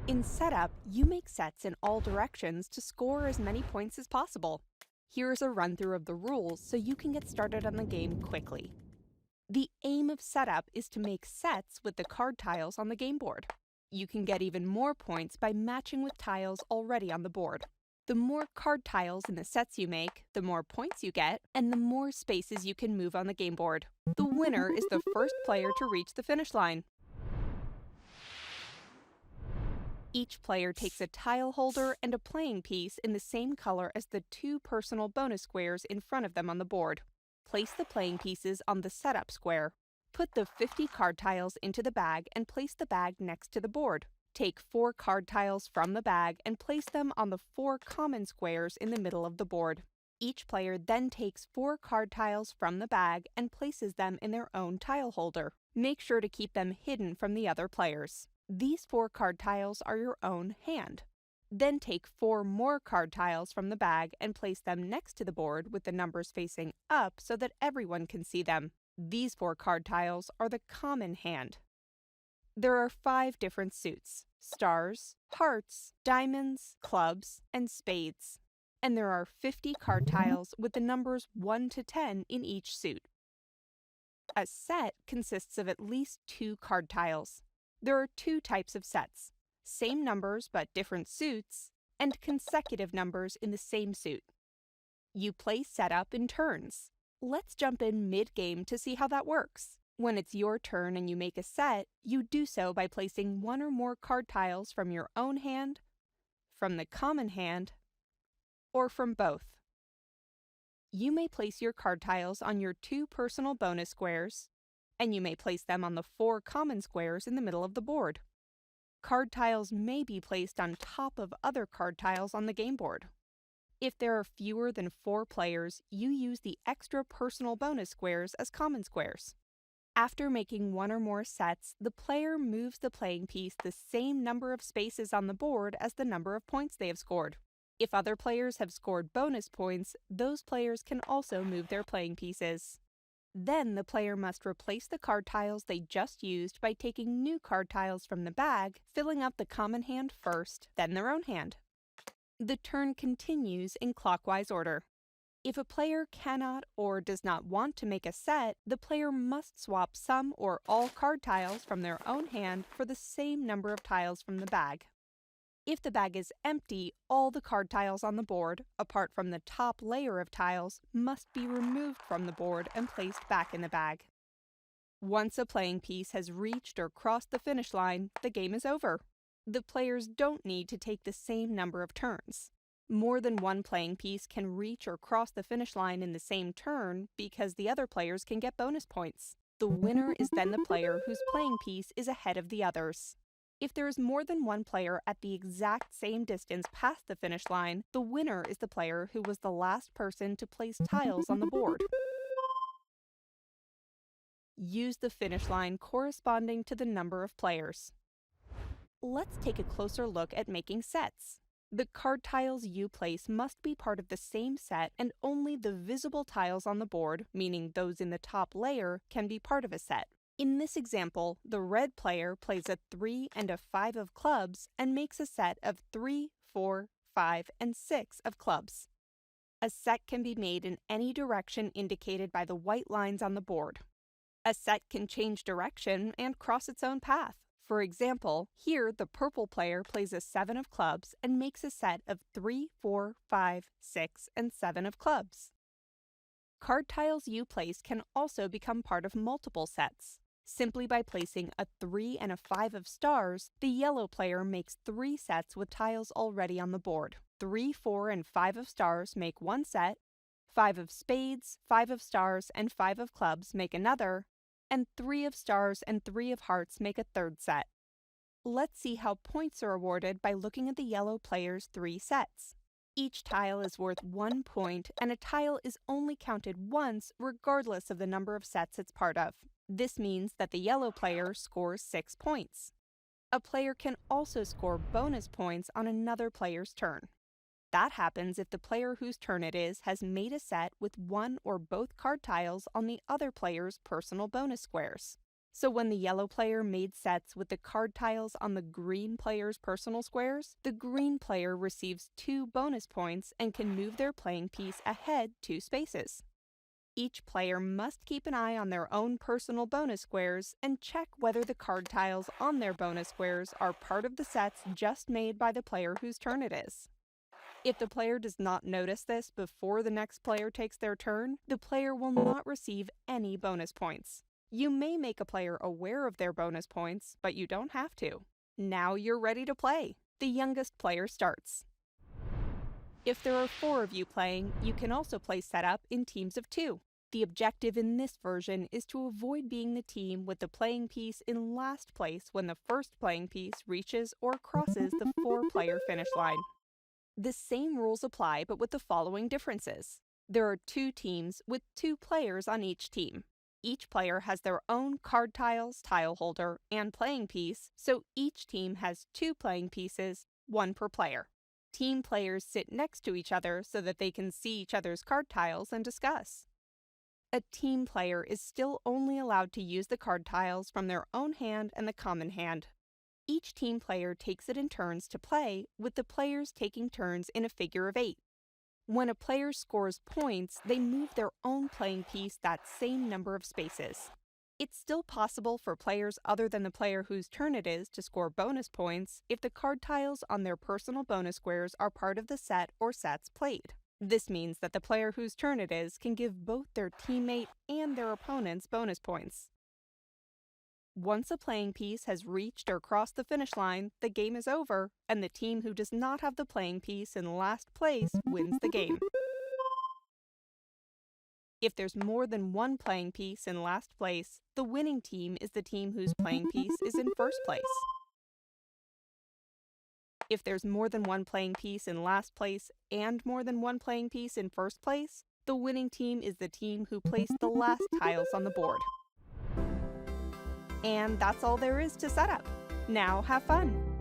In setup, you make sets in all directions to score as many points as possible. Here's a run-through of the rules so you can get started on the game quickly. The aim of setup is to make sets with the card tiles on the game board. You can get even more points by matching with tiles already on the board. The more card tiles in the sets you make, the more points you get, and the more spaces you can move on the game board. The winner is the first player to reach the finish line. Each player takes a tile holder and a playing piece in the same color as the two personal bonus squares in front of them on the board. Place the playing pieces on the setup square. Put the 50 card tiles into the bag and place the bag next to the board. Take 4 card tiles from the bag and place them on the 4 common squares in the middle of the board. Each player then takes 4 card tiles from the bag and places them in their own tile holder. Make sure to keep them hidden from the other players. These 4 card tiles are your own hand. Then take 4 more card tiles from the bag and place them next to the board with the numbers facing up so that everyone can see them. These 4 card tiles are the common hand. There are 5 different suits: stars, hearts, diamonds, clubs, and spades. And there are 50 card tiles with the numbers 1 to 10 in each suit. A set consists of at least 2 card tiles. There are 2 types of sets: same numbers but different suits, and consecutive numbers in the same suit. You play setup in turns. Let's jump in mid-game to see how that works. When it's your turn and you make a set, you do so by placing 1 or more card tiles from your own hand, from the common hand, or from both. You may place your card tiles on your 2 personal bonus squares, and you may place them on the 4 common squares in the middle of the board. Card tiles may be placed on top of other card tiles on the game board. If there are fewer than 4 players, you use the extra personal bonus squares as common squares. After making 1 or more sets, the player moves the playing piece the same number of spaces on the board as the number of points they have scored. If other players have scored bonus points, those players can also move their playing pieces. Then the player must replace the card tiles they just used by taking new card tiles from the bag, filling up the common hand first, then their own hand. The turn continues in clockwise order. If a player cannot or does not want to make a set, the player must swap some or all card tiles from their own hand for the same number of tiles from the bag. If the bag is empty, all the card tiles on the board, apart from the top layer of tiles, must be removed from the board and placed back in the bag. Once a playing piece has reached or crossed the finish line, the game is over. The players don't need to take the same number of turns. More than one playing piece can reach or cross the finish line in the same turn because the other players can get bonus points. The winner is then the player whose playing piece is ahead of the others. If there is more than one player at the exact same distance past the finish line, the winner is the player who was the last person to place tiles on the board. Use the finish line corresponding to the number of players. Let's take a closer look at making sets. The card tiles you place must be part of the same set, and only the visible tiles on the board, meaning those in the top layer, can be part of a set. In this example, the red player plays a 3 and a 5 of clubs and makes a set of 3, 4, 5, and 6 of clubs. A set can be made in any direction indicated by the white lines on the board. A set can change direction and cross its own path. For example, here the purple player plays a 7 of clubs and makes a set of 3, 4, 5, 6, and 7 of clubs. Card tiles you place can also become part of multiple sets. Simply by placing a 3 and a 5 of stars, the yellow player makes 3 sets with tiles already on the board. 3, 4, and 5 of stars make one set, 5 of spades, 5 of stars, and 5 of clubs make another, and 3 of stars and 3 of hearts make a third set. Let's see how points are awarded by looking at the yellow player's 3 sets. Each tile is worth 1 point, and a tile is only counted once regardless of the number of sets it's part of. This means that the yellow player scores 6 points. A player can also score bonus points on another player's turn. That happens if the player whose turn it is has made a set with one or both card tiles on the other player's personal bonus squares. So when the yellow player made sets with the card tiles on the green player's personal squares, the green player receives 2 bonus points and can move their playing piece ahead 2 spaces. Each player must keep an eye on their own personal bonus squares and check whether the card tiles on their bonus squares are part of the sets just made by the player whose turn it is. If the player does not notice this before the next player takes their turn, the player will not receive any bonus points. You may make a player aware of their bonus points, but you don't have to. Now you're ready to play. The youngest player starts. If there are 4 of you playing, you can also play setup in teams of 2. The objective in this version is to avoid being the team with the playing piece in last place when the first playing piece reaches or crosses the 4-player finish line. The same rules apply, but with the following differences. There are 2 teams with 2 players on each team. Each player has their own card tiles, tile holder, and playing piece, so each team has 2 playing pieces, 1 per player. Team players sit next to each other so that they can see each other's card tiles and discuss. A team player is still only allowed to use the card tiles from their own hand and the common hand. Each team player takes it in turns to play, with the players taking turns in a figure of 8. When a player scores points, they move their own playing piece that same number of spaces. It's still possible for players other than the player whose turn it is to score bonus points if the card tiles on their personal bonus squares are part of the set or sets played. This means that the player whose turn it is can give both their teammate and their opponents bonus points. Once a playing piece has reached or crossed the finish line, the game is over, and the team who does not have the playing piece in last place wins the game. If there's more than 1 playing piece in last place, the winning team is the team whose playing piece is in first place. If there's more than 1 playing piece in last place and more than 1 playing piece in first place, the winning team is the team who placed the last tiles on the board. And that's all there is to setup. Now have fun!